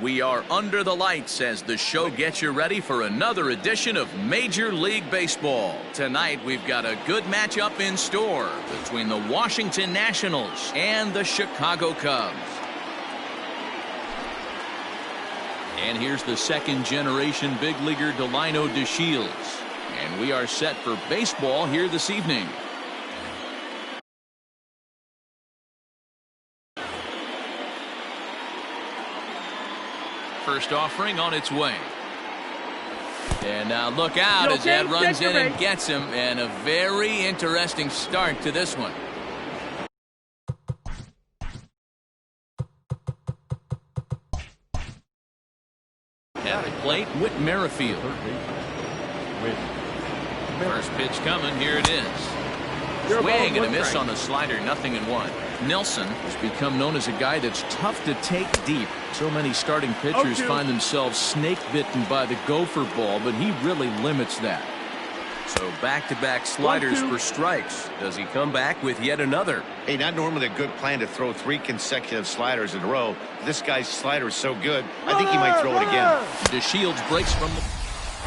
We are under the lights as the show gets you ready for another edition of Major League Baseball. Tonight, we've got a good matchup in store between the Washington Nationals and the Chicago Cubs. And here's the second-generation big leaguer Delino DeShields. And we are set for baseball here this evening. First offering on its way. And now look out as that runs in and gets him. And a very interesting start to this one. At the plate, Whit Merrifield. First pitch coming. Here it is. Swing and a miss on the slider. 0-1. Nelson has become known as a guy that's tough to take deep. So many starting pitchers find themselves snake bitten by the gopher ball, but he really limits that. So back-to-back sliders for strikes. Does he come back with yet another? Hey, not normally a good plan to throw 3 consecutive sliders in a row. This guy's slider is so good, I think he might throw it again. DeShields breaks from the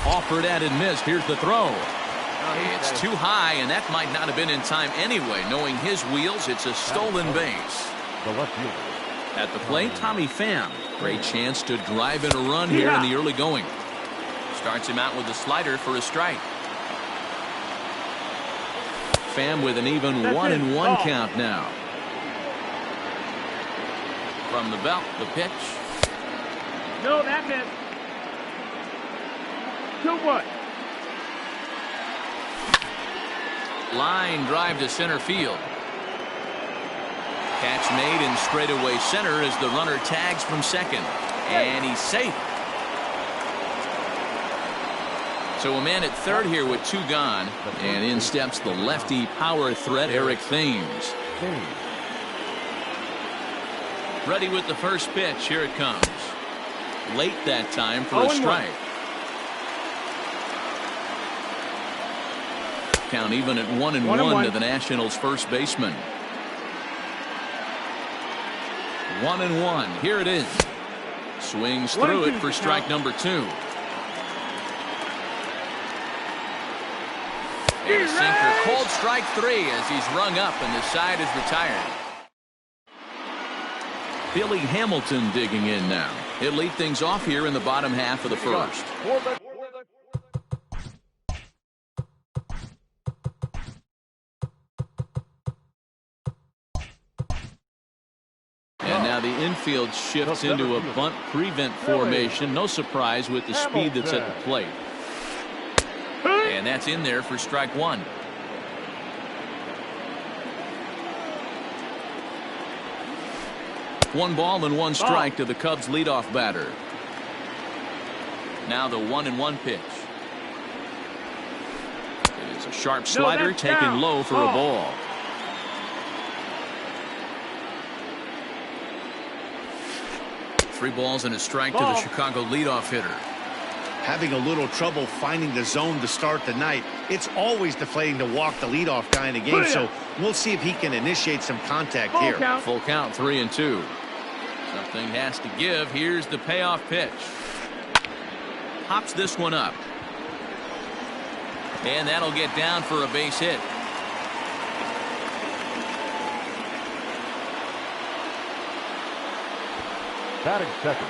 offered at and missed. Here's the throw. It's too high, and that might not have been in time anyway. Knowing his wheels, it's a stolen base. At the plate, Tommy Pham. Great chance to drive in a run here in the early going. Starts him out with a slider for a strike. Pham with an even 1-1 count now. From the belt, the pitch. No, that missed. 2-1. Line drive to center field. Catch made in straightaway center as the runner tags from second. And he's safe. So a man at third here with 2 gone. And in steps the lefty power threat, Eric Thames. Ready with the first pitch. Here it comes. Late that time for a strike. Count even at 1-1 to the Nationals' first baseman. 1-1. Here it is. Swings through it for strike number 2. And a sinker. Cold strike 3 as he's rung up and the side is retired. Billy Hamilton digging in now. He'll lead things off here in the bottom half of the first. The infield shifts into a bunt prevent formation. No surprise with the speed that's at the plate. And that's in there for strike 1. One ball and 1 strike to the Cubs leadoff batter. Now the 1-1 pitch. It is a sharp slider taken low for a ball. Three balls and a strike to the Chicago leadoff hitter. Having a little trouble finding the zone to start the night. It's always deflating to walk the leadoff guy in the game, so we'll see if he can initiate some contact here. Full count, 3-2. Something has to give. Here's the payoff pitch. Pops this one up. And that'll get down for a base hit. Batting second.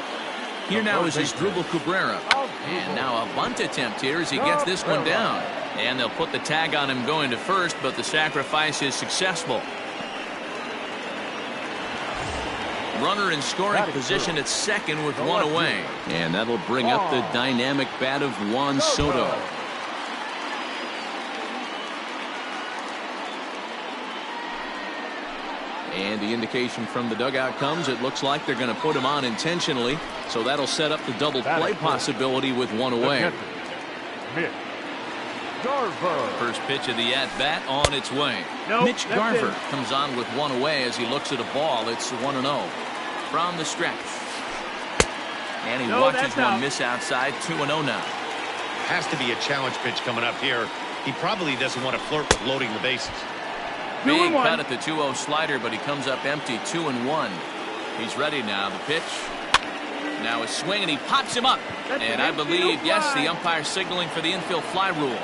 Here now is Asdrubal Cabrera. And now a bunt attempt here as he gets this one down. And they'll put the tag on him going to first, but the sacrifice is successful. Runner in scoring position at second with 1 away. And that'll bring up the dynamic bat of Juan Soto. And the indication from the dugout comes. It looks like they're going to put him on intentionally. So that'll set up the double play possibility with 1 away. First pitch of the at-bat on its way. Mitch Garver comes on with 1 away as he looks at a ball. It's 1-0 from the stretch. And he watches one miss outside. 2-0 now. Has to be a challenge pitch coming up here. He probably doesn't want to flirt with loading the bases. Big cut at the 2-0 slider, but he comes up empty. 2-1. He's ready now. The pitch. Now a swing, and he pops him up. And I believe, yes, the umpire signaling for the infield fly rule.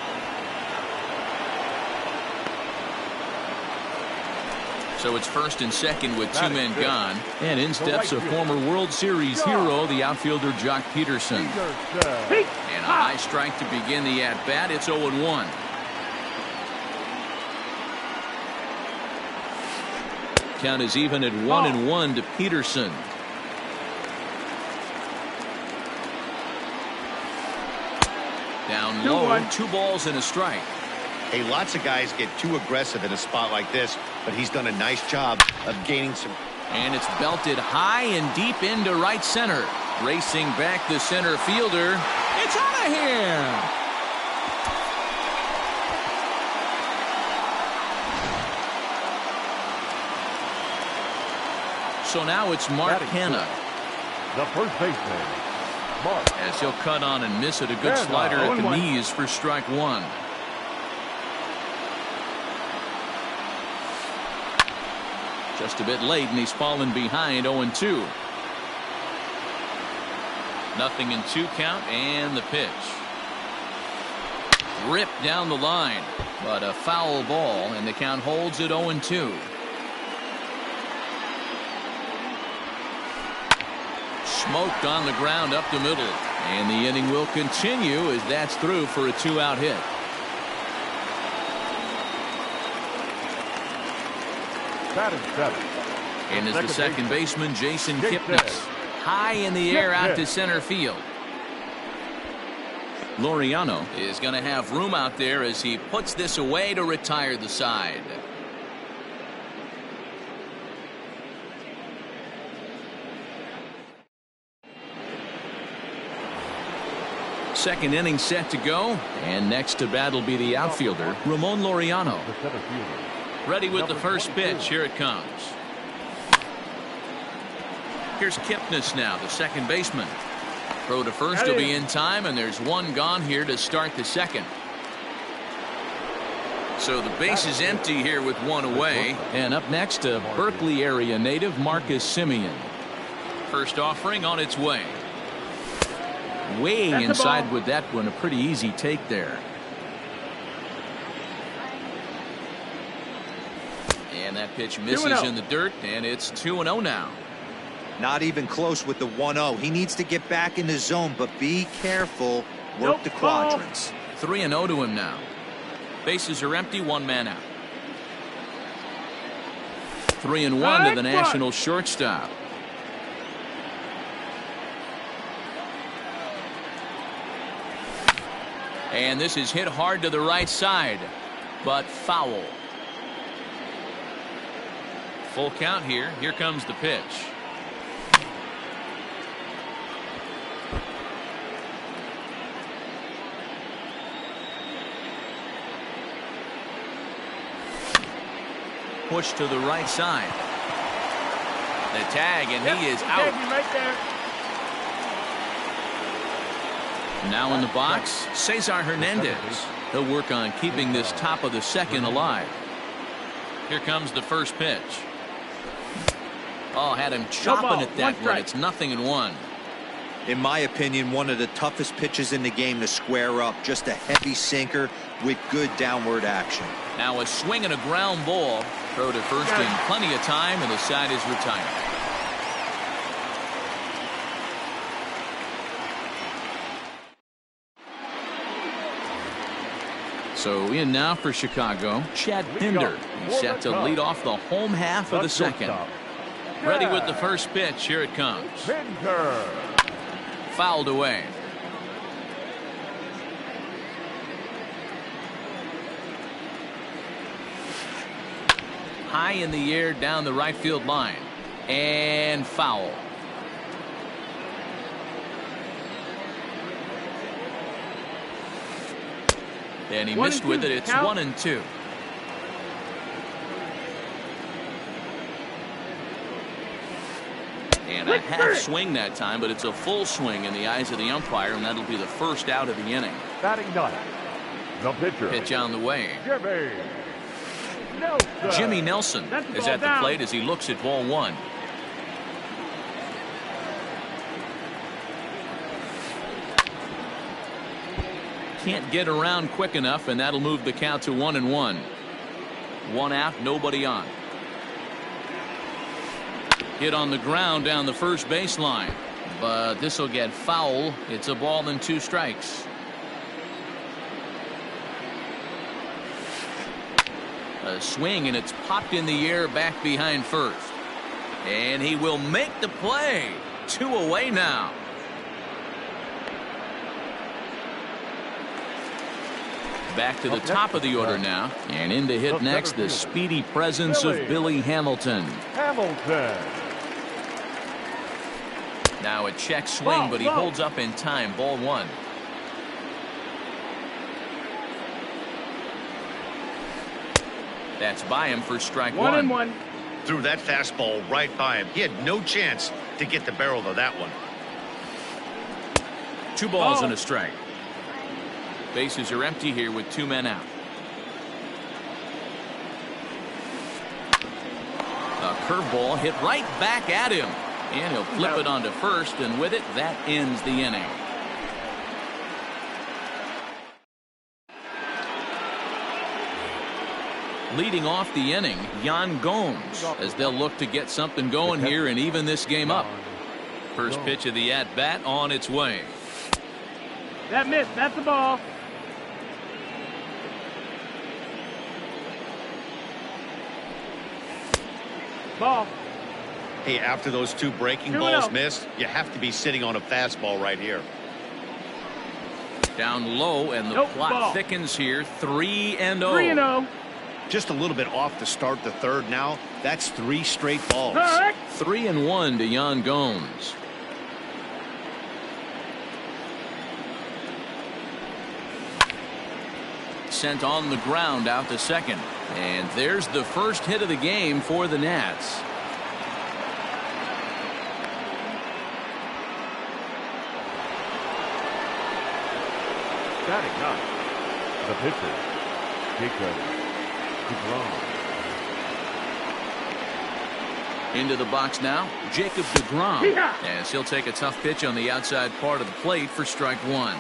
So it's first and second with two men gone. And in steps a former World Series hero, the outfielder Jock Peterson. And a high strike to begin the at-bat. It's 0-1. Count is even at 1-1 to Peterson. Down low, 2 balls and a strike. Hey, lots of guys get too aggressive in a spot like this, but he's done a nice job of gaining some. And it's belted high and deep into right center. Racing back the center fielder. It's out of here. So now it's Mark Hanna. The first baseman, Mark. As he'll cut on and miss it. A good slider at the knees for strike one. Just a bit late, and he's fallen behind 0-2. 0-2 count, and the pitch. Ripped down the line, but a foul ball, and the count holds at 0-2. Smoked on the ground up the middle, and the inning will continue as that's through for a 2-out hit. And is the second baseman Jason Kipnis. High in the air out to center field. Laureano is going to have room out there as he puts this away to retire the side. Second inning set to go, and next to bat will be the outfielder Ramon Laureano. Ready with the first pitch. Here it comes. Here's Kipnis now, the second baseman. Throw to first will be in time, and there's one gone here to start the second. So the base is empty here with one away. And up next, a Berkeley area native, Marcus Semien. First offering on its way. Way inside with that one. A pretty easy take there. And that pitch misses in the dirt, and it's 2-0 now. Not even close with the 1-0. He needs to get back in the zone, but be careful. Work the quadrants. 3-0 to him now. Bases are empty, one man out. 3-1 to the National shortstop. And this is hit hard to the right side, but foul. Full count here. Here comes the pitch. Push to the right side. The tag, and he is out. Right there. Now in the box, Cesar Hernandez. He'll work on keeping this top of the second alive. Here comes the first pitch. Oh, had him chopping at that one. It's 0-1. In my opinion, one of the toughest pitches in the game to square up. Just a heavy sinker with good downward action. Now a swing and a ground ball. Throw to first in plenty of time, and the side is retired. So in now for Chicago, Chad Pinder. He's set to lead off the home half of the second. Ready with the first pitch. Here it comes. Fouled away. High in the air down the right field line. And foul. And he missed with it. It's 1-2. And a half swing that time, but it's a full swing in the eyes of the umpire, and that'll be the first out of the inning. Batting ninth, the pitcher. Pitch on the way. Jimmy Nelson is at the plate as he looks at ball one. can't get around quick enough, and that'll move the count to 1-1. One out, nobody on. Hit on the ground down the first baseline, but this will get foul. It's a ball and 2 strikes. A swing, and it's popped in the air back behind first. And he will make the play. 2 away now. Back to the top of the order now. And in to hit next, the speedy presence of Billy Hamilton. Now a check swing, but he holds up in time. Ball 1. That's by him for strike 1. 1-1. Threw that fastball right by him. He had no chance to get the barrel of that one. 2 balls and a strike. Bases are empty here with 2 men out. A curveball hit right back at him. And he'll flip it onto first, and with it, that ends the inning. Leading off the inning, Yan Gomes, as they'll look to get something going here and even this game up. First pitch of the at-bat on its way. That missed. That's the ball. Ball. Hey, after those 2 breaking balls missed, you have to be sitting on a fastball right here. Down low, and the plot thickens here. 3-0. 3-0. Just a little bit off to start the third now. That's 3 straight balls. 3-1 to Yan Gomes. Sent on the ground out to second. And there's the first hit of the game for the Nats. Batting up, the pitcher, Jacob DeGrom. Into the box now, Jacob DeGrom. As he'll take a tough pitch on the outside part of the plate for strike 1.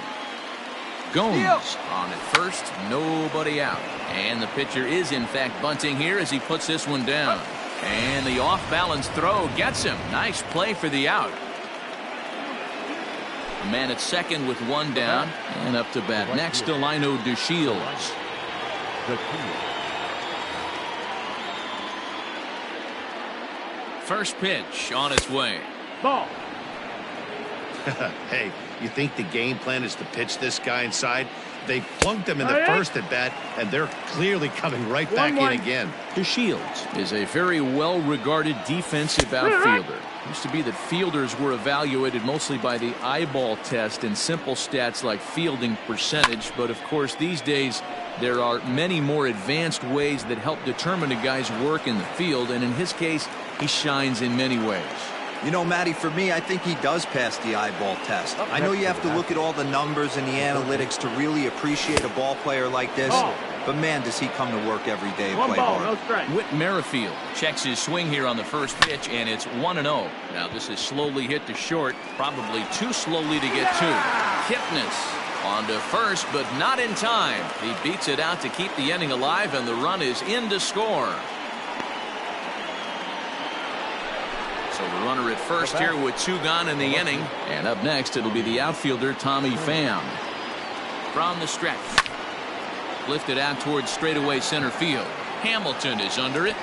Gomes on at first, nobody out. And the pitcher is in fact bunting here as he puts this one down. And the off-balance throw gets him. Nice play for the out. A man at second with 1 down, and up to bat next, Delino DeShields. First pitch on its way. Ball. Hey, you think the game plan is to pitch this guy inside? They plunked him in the first at bat, and they're clearly coming right back in again. DeShields is a very well-regarded defensive outfielder. Used to be that fielders were evaluated mostly by the eyeball test and simple stats like fielding percentage, but of course these days there are many more advanced ways that help determine a guy's work in the field, and in his case he shines in many ways. You know, Matty, for me, I think he does pass the eyeball test. I know you have to look at all the numbers and the analytics to really appreciate a ball player like this. But, man, does he come to work every day and play hard. Whit Merrifield checks his swing here on the first pitch, and it's 1-0. Now, this is slowly hit to short, probably too slowly to get to. Kipnis on to first, but not in time. He beats it out to keep the inning alive, and the run is in to score. So the runner at first here with 2 gone in the inning. And up next, it'll be the outfielder, Tommy Pham. From the stretch. Lifted out towards straightaway center field. Hamilton is under it.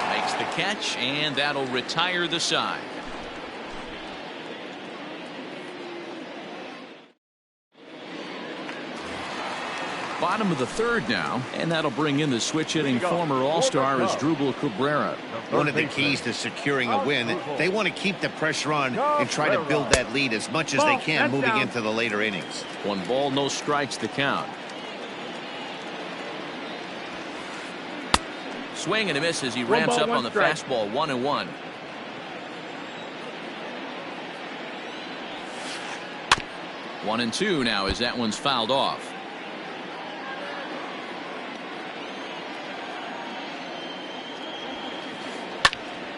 Makes the catch, and that'll retire the side. Bottom of the third now, and that'll bring in the switch-hitting former All-Star Asdrubal Cabrera. One of the keys to securing a win, they want to keep the pressure on and try to build that lead as much as they can moving into the later innings. 1 ball, no strikes to count. Swing and a miss as he ramps up on the fastball. 1-1. One and two now as that one's fouled off.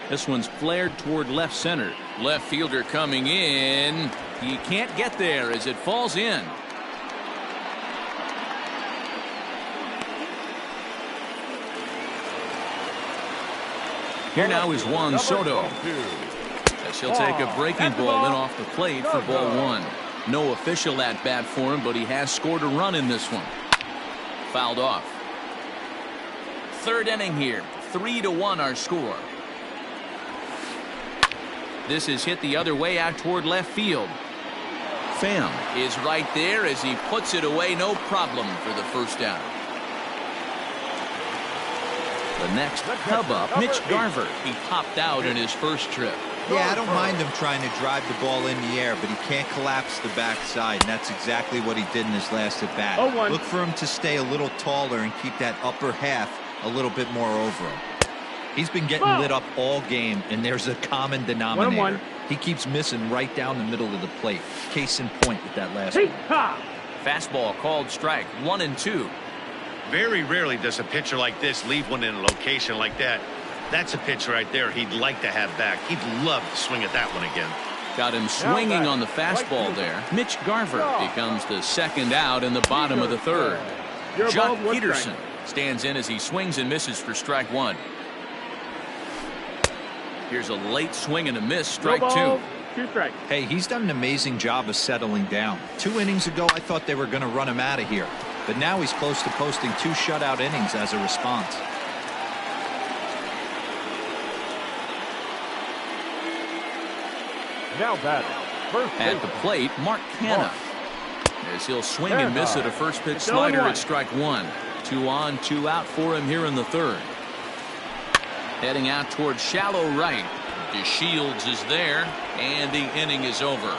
This one's flared toward left center. Left fielder coming in. He can't get there as it falls in. Here now is Juan Soto. As he'll take a breaking ball in off the plate for ball one. No official at bat for him, but he has scored a run in this one. Fouled off. Third inning here. 3-1 our score. This is hit the other way out toward left field. Pham is right there as he puts it away, no problem for the first out. The next Cub up, Mitch Garver. He popped out in his first trip. Yeah, I don't mind him trying to drive the ball in the air, but he can't collapse the backside, and that's exactly what he did in his last at bat. Look for him to stay a little taller and keep that upper half a little bit more over him. He's been getting lit up all game, and there's a common denominator. He keeps missing right down the middle of the plate. Case in point with that last one. Fastball called strike, 1-2. Very rarely does a pitcher like this leave one in a location like that. That's a pitch right there he'd like to have back. He'd love to swing at that one again. Got him swinging on the fastball there. Mitch Garver becomes the second out in the bottom of the third. Jock Peterson stands in as he swings and misses for strike one. Here's a late swing and a miss, strike two. 2 strikes. Hey, he's done an amazing job of settling down. 2 innings ago, I thought they were going to run him out of here. But now he's close to posting 2 shutout innings as a response. Now batting. At the plate, Mark Canha. As he'll swing and miss at a first pitch slider at strike one. 2 on, 2 out for him here in the third. Heading out toward shallow right. DeShields is there, and the inning is over.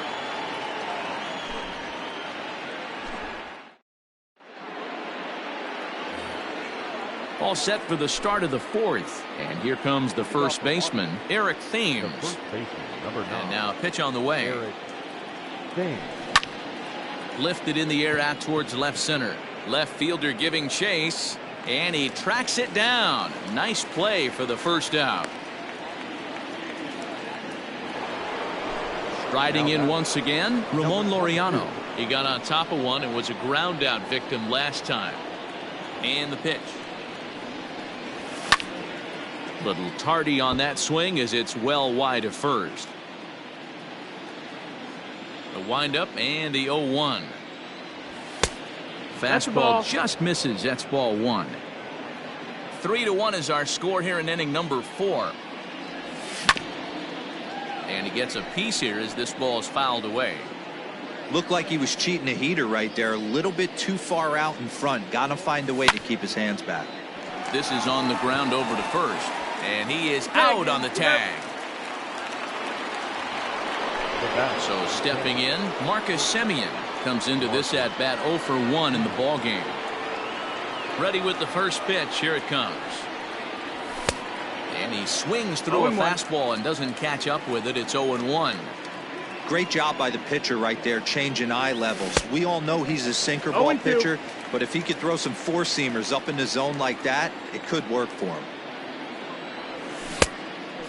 All set for the start of the fourth. And here comes the first baseman, Eric Thames. And now a pitch on the way. Lifted in the air out towards left center. Left fielder giving chase. And he tracks it down. Nice play for the first out. Riding in once again, Ramon Laureano. He got on top of one and was a ground out victim last time. And the pitch. Little tardy on that swing as it's well wide of first. The windup and the 0-1. Fastball just misses. That's ball one. 3-1 is our score here in inning number 4. And he gets a piece here as this ball is fouled away. Looked like he was cheating a heater right there. A little bit too far out in front. Got to find a way to keep his hands back. This is on the ground over to first. And he is out on the tag. So stepping in, Marcus Semien comes into this at bat 0 for 1 in the ball game. Ready with the first pitch. Here it comes. And he swings through a fastball and doesn't catch up with it. It's 0-1. Great job by the pitcher right there, changing eye levels. We all know he's a sinker ball pitcher, but if he could throw some four-seamers up in the zone like that, it could work for him.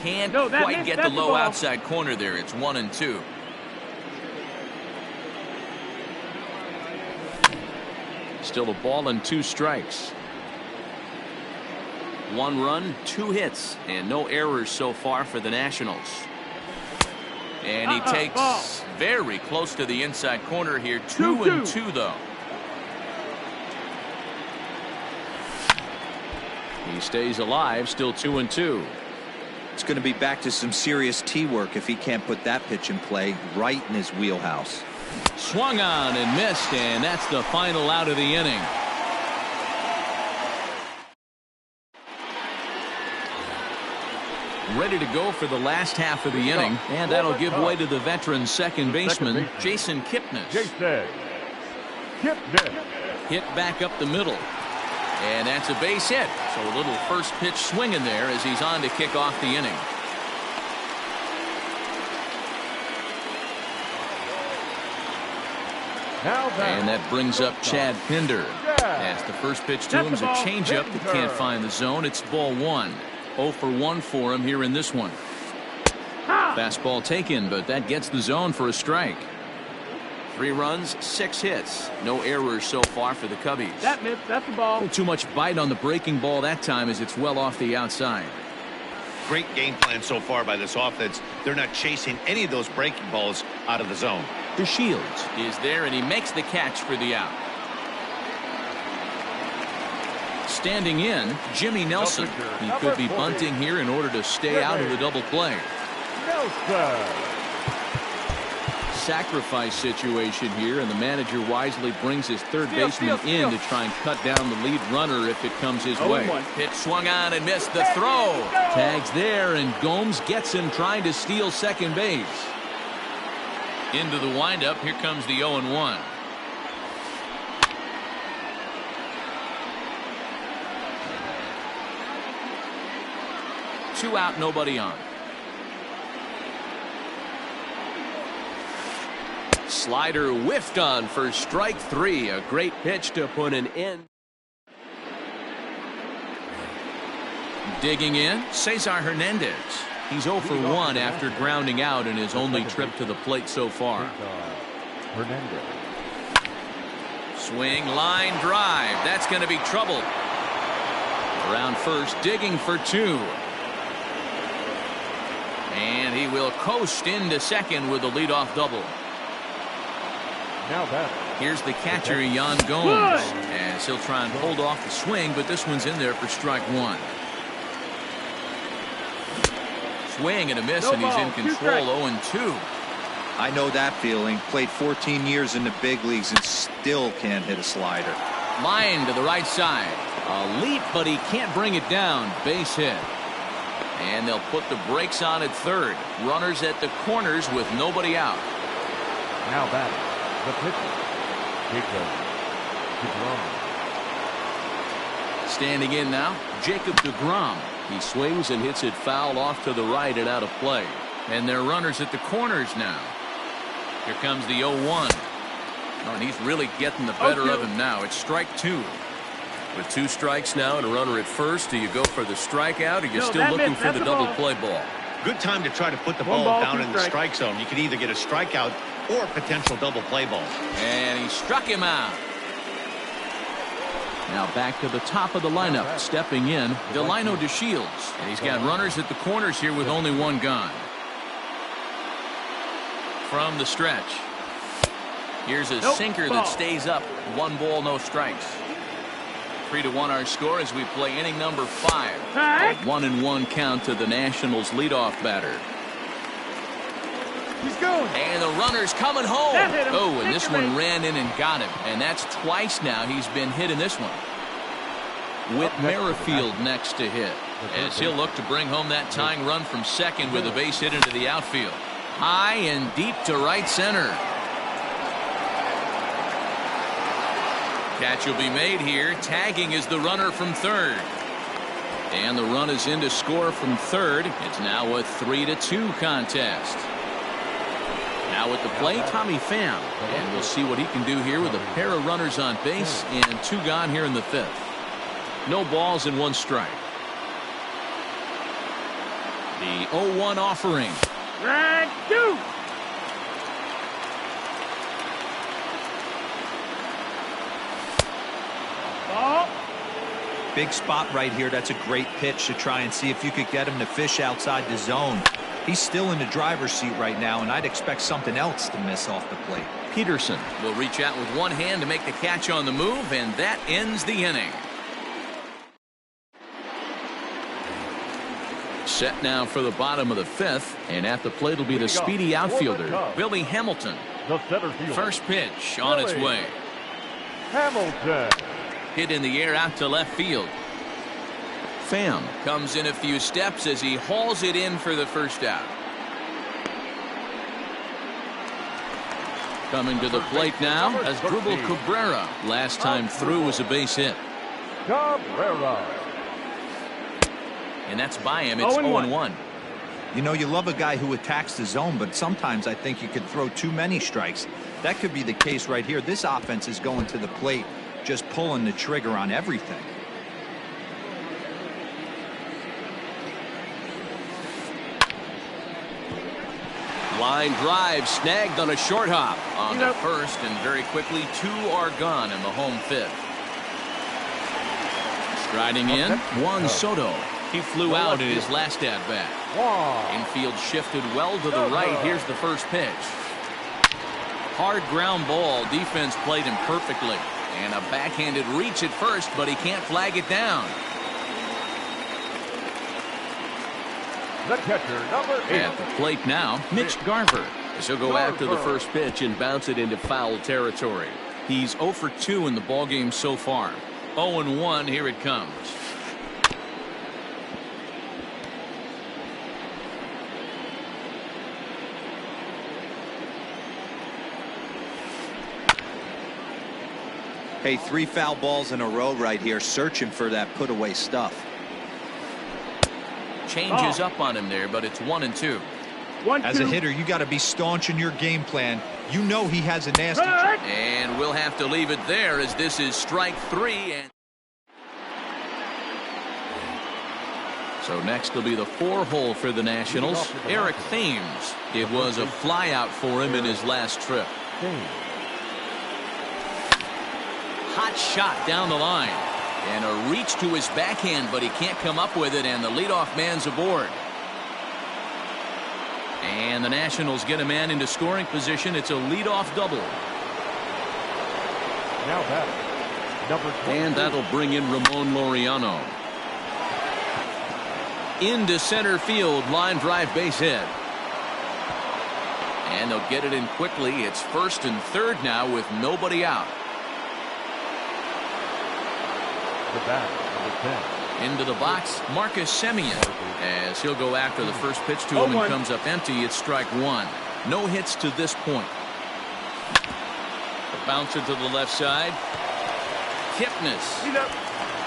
Can't quite get the low outside corner there. It's 1-2. Still a ball and 2 strikes. 1 run, 2 hits, and no errors so far for the Nationals. And he takes very close to the inside corner here. 2-2 though. He stays alive, still 2-2. It's going to be back to some serious tee work if he can't put that pitch in play right in his wheelhouse. Swung on and missed, and that's the final out of the inning. Ready to go for the last half of the inning, and that'll give way to the veteran second baseman, Jason Kipnis. Hit back up the middle. And that's a base hit. So a little first pitch swing in there as he's on to kick off the inning. And that brings up Chad Pinder. As the first pitch to him is a changeup that can't find the zone. It's ball 1. 0 for 1 for him here in this one. Fastball taken, but that gets the zone for a strike. 3 runs, 6 hits. No errors so far for the Cubbies. That missed. That's the ball. Too much bite on the breaking ball that time as it's well off the outside. great game plan so far by this offense. They're not chasing any of those breaking balls out of the zone. DeShields is there, and he makes the catch for the out. Standing in, Jimmy Nelson. He could be bunting here in order to stay out of the double play. Sacrifice situation here, and the manager wisely brings his third baseman in to try and cut down the lead runner if it comes his way. Pitch swung on and missed the throw. Tags there, and Gomes gets him trying to steal second base. Into the windup, here comes the 0-1. Two out, nobody on. Slider whiffed on for strike three. A great pitch to put an end. Digging in, Cesar Hernandez. He's 0 for 1 after grounding out in his only trip to the plate so far. Hernandez. Swing, line drive. That's going to be trouble. Around first, digging for 2. And he will coast into second with a leadoff double. Now that. Here's the catcher, Yan Gomes, as he'll try and hold off the swing, but this one's in there for strike 1. Swing and a miss, and he's in control. 0-2. I know that feeling. Played 14 years in the big leagues and still can't hit a slider. Line to the right side. A leap, but he can't bring it down. Base hit. And they'll put the brakes on at third. Runners at the corners with nobody out. Now that. The pitcher. Jacob deGrom. Standing in now, Jacob deGrom. He swings and hits it foul off to the right and out of play. And they're runners at the corners now. Here comes the 0-1. Oh, and he's really getting the better of him now. It's strike 2. With 2 strikes now and a runner at first, do you go for the strikeout, or you're still looking for the double play ball? Good time to try to put the ball down in the strike zone. You can either get a strikeout or a potential double play ball. And he struck him out. Now back to the top of the lineup. Stepping in, Delino DeShields. And he's got runners at the corners here with only 1 gone. From the stretch. Here's a sinker that stays up. 1 ball, no strikes. 3-1 our score as we play inning number 5. A 1-1 count to the Nationals leadoff batter. He's going. And the runner's coming home. Oh, and this one ran. ran in and got him. And that's twice now he's been hit in this one. Whit Merrifield next to hit, as he'll look to bring home that tying run from second with a base hit into the outfield. High and deep to right center. Catch will be made here. Tagging is the runner from third. And the run is in to score from third. It's now a 3-2 contest. Now at the plate, Tommy Pham. And we'll see what he can do here with a pair of runners on base and 2 gone here in the 5th. No balls and 1 strike. The 0-1 offering. Drag 2. Ball. Big spot right here. That's a great pitch to try and see if you could get him to fish outside the zone. He's still in the driver's seat right now, and I'd expect something else to miss off the plate. Peterson will reach out with 1 hand to make the catch on the move, and that ends the inning. Set now for the bottom of the 5th, and at the plate will be the speedy outfielder, Billy Hamilton. The center fielder. First pitch on its way. Hamilton. Hit in the air out to left field. Pham comes in a few steps as he hauls it in for the first out. Coming to the plate now as Asdrubal Cabrera. Last time through was a base hit. Cabrera. And that's by him. It's 0-1. You know, you love a guy who attacks the zone, but sometimes I think you could throw too many strikes. That could be the case right here. This offense is going to the plate, just pulling the trigger on everything. Line drive snagged on a short hop on the first, and very quickly 2 are gone in the home 5th. Striding in, Juan Soto. He flew out in his last at-bat. Infield shifted well to the right. Here's the first pitch. Hard ground ball. Defense played him perfectly. And a backhanded reach at first, but he can't flag it down. The catcher, number 8. At the plate now, Mitch Garver. As he'll go after the first pitch and bounce it into foul territory. He's 0 for 2 in the ballgame so far. 0-1, here it comes. Hey, 3 foul balls in a row right here, searching for that put-away stuff. Changes up on him there, but it's 1-2. As a hitter, you got to be staunch in your game plan. You know he has a nasty. And we'll have to leave it there as this is strike 3. And so next will be the 4-hole for the Nationals. Eric Thames. It was a flyout for him in his last trip. Hot shot down the line. And a reach to his backhand, but he can't come up with it, and the leadoff man's aboard. And the Nationals get a man into scoring position. It's a leadoff double. Now batting, number 22. And that'll bring in Ramon Laureano. Into center field, line drive base hit. And they'll get it in quickly. It's first and third now with nobody out. The batter, number 10. Into the box, Marcus Semien. As he'll go after the first pitch to him and comes up empty. It's strike 1. No hits to this point. The bouncer to the left side. Kipnis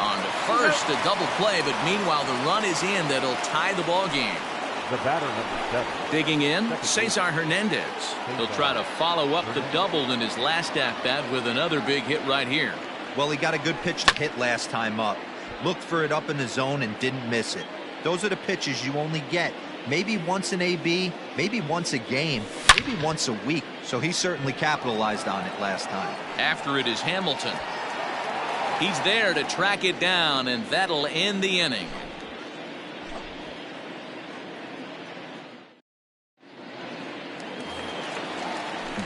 on to first, a double play, but meanwhile the run is in that'll tie the ball game. The batter, number 7. Digging in, Cesar Hernandez. He'll try to follow up the double in his last at-bat with another big hit right here. Well, he got a good pitch to hit last time up. Looked for it up in the zone and didn't miss it. Those are the pitches you only get maybe once in AB, maybe once a game, maybe once a week. So he certainly capitalized on it last time. After it is Hamilton. He's there to track it down, and that'll end the inning.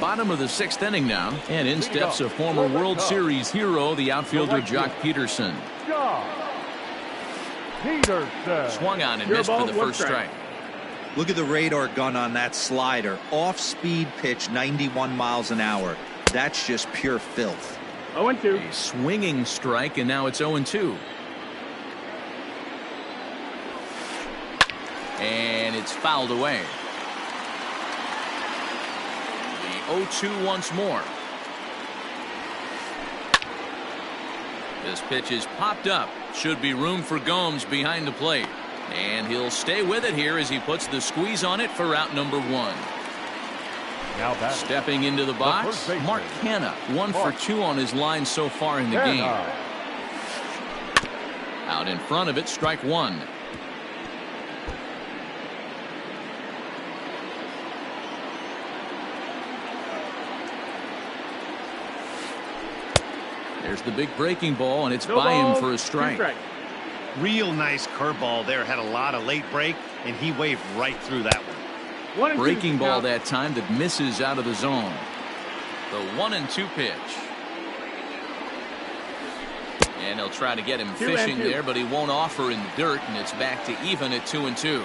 Bottom of the 6th inning now, and in steps a former World Series hero, the outfielder Jock Peterson. Swung on and missed for the first strike. Look at the radar gun on that slider. Off-speed pitch, 91 miles an hour. That's just pure filth. 0-2. A swinging strike, and now it's 0-2. And it's fouled away. The 0-2 once more. This pitch is popped up. Should be room for Gomes behind the plate. And he'll stay with it here as he puts the squeeze on it for out number 1. Now stepping into the box, Mark Canha, 1 for 2 on his line so far in the game. Out in front of it, strike 1. There's the big breaking ball, and it's by him for a strike. Real nice curveball there. Had a lot of late break, and he waved right through that one. Breaking ball that time that misses out of the zone. The 1-2 pitch. And they'll try to get him fishing there, but he won't offer in the dirt, and it's back to even at 2-2.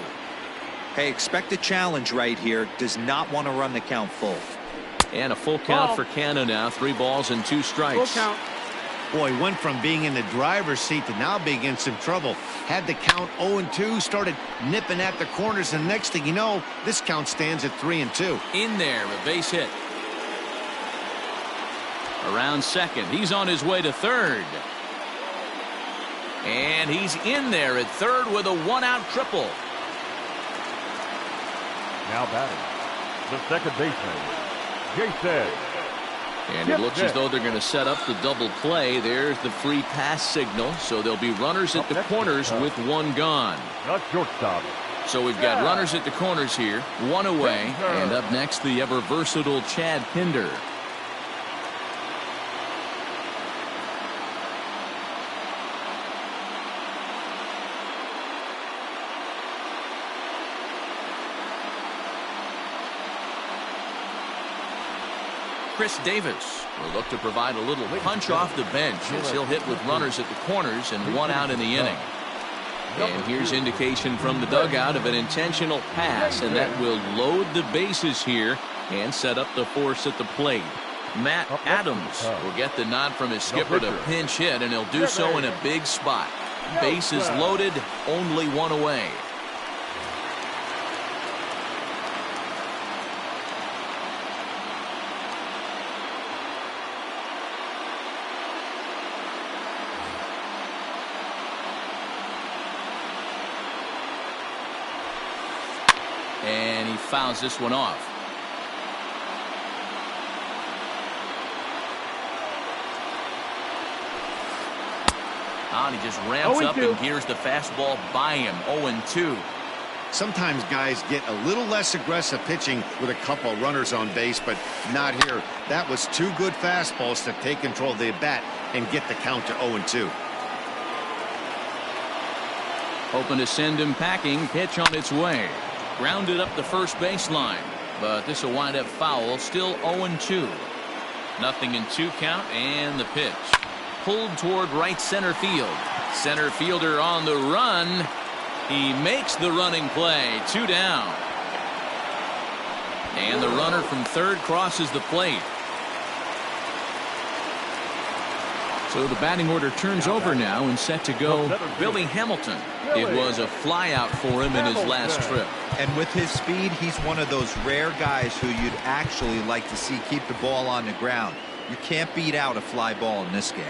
Hey, expect a challenge right here. Does not want to run the count full. And a full count for Canha now. 3 balls and 2 strikes. Full count. Boy, went from being in the driver's seat to now being in some trouble. Had the count 0-2, started nipping at the corners, and next thing you know, this count stands at 3-2. In there, a base hit. Around second, he's on his way to third. And he's in there at third with a 1-out triple. Now batting, the second baseman, Jason. And it looks as though they're going to set up the double play. There's the free pass signal. So there'll be runners at the corners with 1 gone. Not shortstop. So we've got runners at the corners here, 1 away. And up next, the ever versatile Chad Pinder. Chris Davis will look to provide a little punch off the bench as he'll hit with runners at the corners and one out in the inning. And here's indication from the dugout of an intentional pass, and that will load the bases here and set up the force at the plate. Matt Adams will get the nod from his skipper to pinch hit, and he'll do so in a big spot. Bases loaded, only one away. And he fouls this one off. And he just ramps up and gears the fastball by him. 0-2. Sometimes guys get a little less aggressive pitching with a couple runners on base, but not here. That was two good fastballs to take control of the bat and get the count to 0-2. Hoping to send him packing. Pitch on its way. Grounded up the first baseline, but this will wind up foul. Still 0-2. 0-2 count, and the pitch. Pulled toward right center field. Center fielder on the run. He makes the running play. 2 down. And the runner from third crosses the plate. So the batting order turns over now and set to go Billy Hamilton. It was a flyout for him in his last trip. And with his speed, he's one of those rare guys who you'd actually like to see keep the ball on the ground. You can't beat out a fly ball in this game.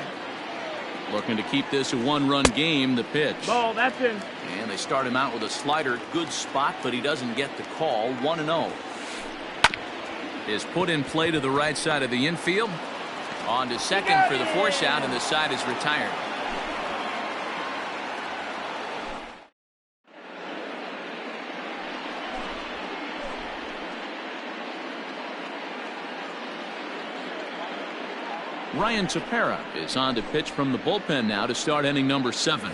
Looking to keep this a one-run game. The pitch. Ball, that's in. And they start him out with a slider. Good spot, but he doesn't get the call. 1-0. Is put in play to the right side of the infield. On to second for the force out, and the side is retired. Ryan Tepera is on to pitch from the bullpen now to start inning number 7.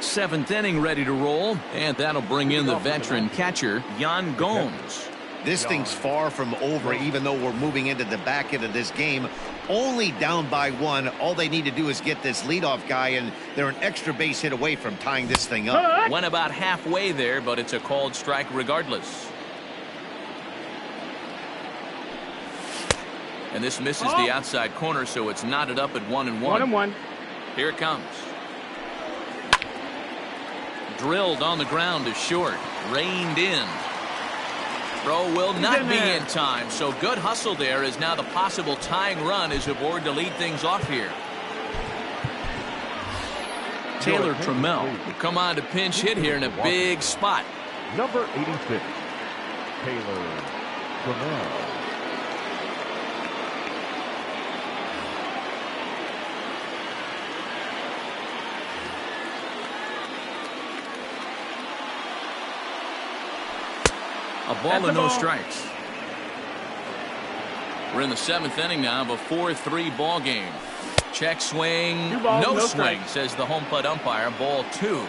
7th inning ready to roll, and that'll bring in the veteran catcher Yan Gomes. This thing's far from over, even though we're moving into the back end of this game. Only down by 1. All they need to do is get this leadoff guy, and they're an extra base hit away from tying this thing up. Went about halfway there, but it's a called strike regardless. And this misses the outside corner, so it's knotted up at 1-1. 1-1. Here it comes. Drilled on the ground to short. Reined in. Throw will not be in time, so good hustle there as now the possible tying run is aboard to lead things off here. Taylor Trammell will come on to pinch hit here in a big spot. Number 86, Taylor Trammell. A ball and no strikes. We're in the 7th inning now of a 4-3 ball game. Check swing, no swing, says the home plate umpire. Ball 2.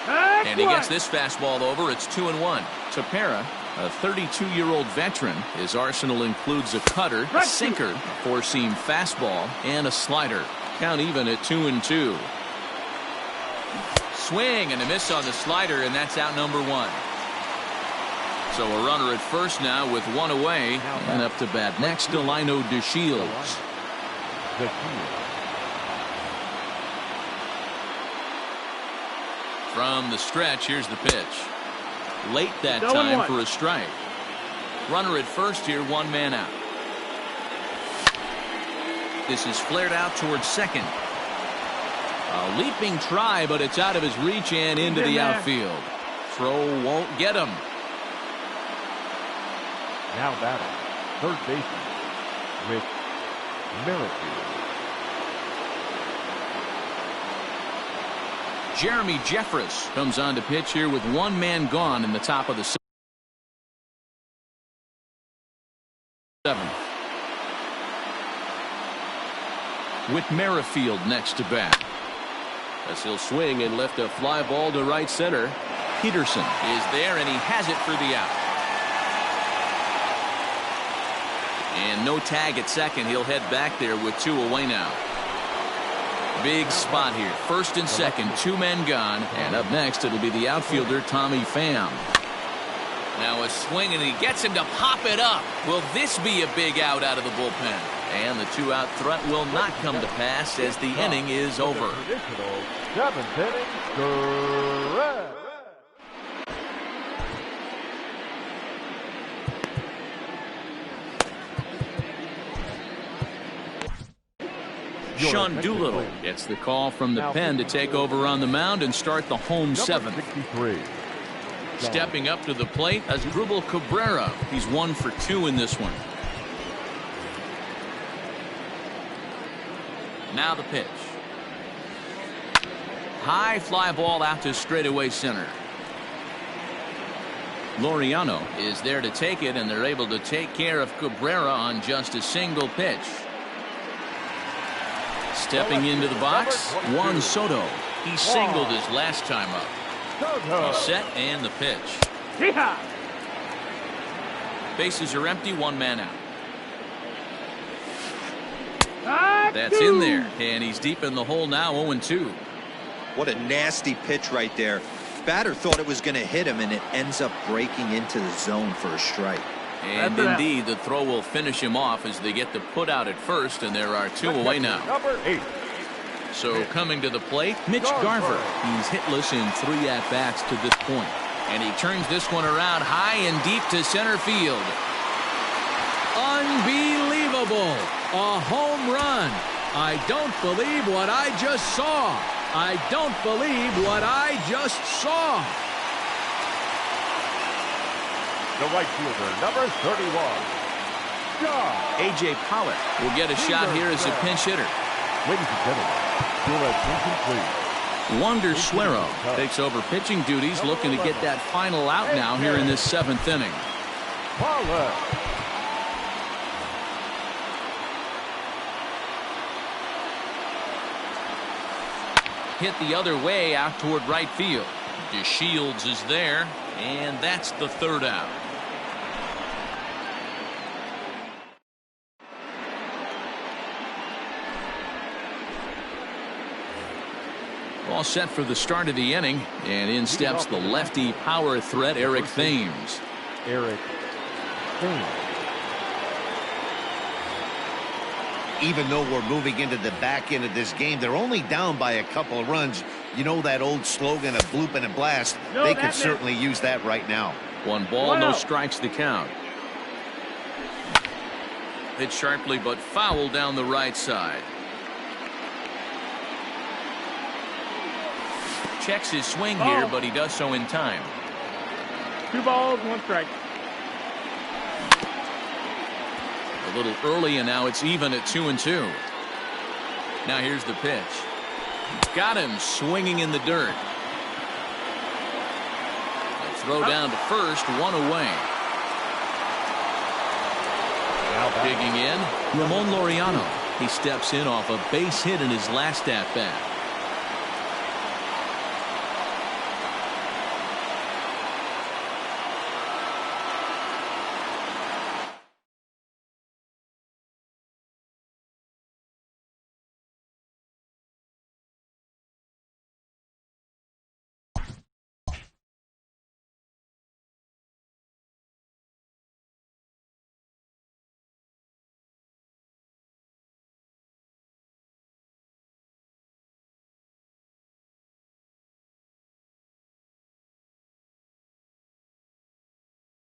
And he gets this fastball over. It's 2-1. Tepera, a 32-year-old veteran. His arsenal includes a cutter, a sinker, a four-seam fastball, and a slider. Count even at 2-2. Swing and a miss on the slider, and that's out number 1. So a runner at first now with 1 away, and up to bat next, Delino DeShields. From the stretch, here's the pitch. Late that time for a strike. Runner at first here, 1 man out. This is flared out towards second. A leaping try, but it's out of his reach and into the outfield. Throw won't get him. Now batting, third baseman, Rick Merrifield. Jeremy Jeffress comes on to pitch here with 1 man gone in the top of the 7th. With Merrifield next to bat. As he'll swing and lift a fly ball to right center. Peterson is there, and he has it for the out. And no tag at second. He'll head back there with 2 away now. Big spot here. First and second, 2 men gone. And up next, it'll be the outfielder, Tommy Pham. Now a swing, and he gets him to pop it up. Will this be a big out of the bullpen? And the 2-out threat will not come to pass as the inning is over. Traditional 7th inning, correct. Sean Doolittle gets the call from the pen to take over on the mound and start the home 7th. 63. Stepping up to the plate as Asdrubal Cabrera. He's 1 for 2 in this one. Now the pitch. High fly ball out to straightaway center. Laureano is there to take it, and they're able to take care of Cabrera on just a single pitch. Stepping into the box, Juan Soto. He singled his last time up. He's set, and the pitch. Yeehaw! Bases are empty, 1 man out. That's That's in there, and he's deep in the hole now, 0-2. What a nasty pitch right there. Batter thought it was going to hit him, and it ends up breaking into the zone for a strike. And indeed, the throw will finish him off as they get the put out at first, and there are 2 away now. Number 8. So coming to the plate, Mitch Garver. He's hitless in 3 at-bats to this point. And he turns this one around high and deep to center field. Unbelievable. A home run. I don't believe what I just saw. I don't believe what I just saw. The right fielder, number 31. John. A.J. Pollock will get a shot here as a pinch hitter. Ladies and gentlemen, your attention please. Wander Suero takes over pitching duties, looking to get that final out now here in this 7th inning. Pollock. Hit the other way out toward right field. DeShields is there, and that's the 3rd out. All set for the start of the inning, and in steps the lefty power threat, Eric Thames. Eric Thames. Even though we're moving into the back end of this game, they're only down by a couple of runs. You know that old slogan of bloop and a blast? They could certainly use that right now. 1 ball, no strikes the count. Hit sharply but foul down the right side. Checks his swing here, but he does so in time. 2 balls, 1 strike. A little early, and now it's even at 2-2. Now here's the pitch. Got him swinging in the dirt. A throw down to first, 1 away. Digging in, Ramon Laureano. He steps in off a base hit in his last at-bat.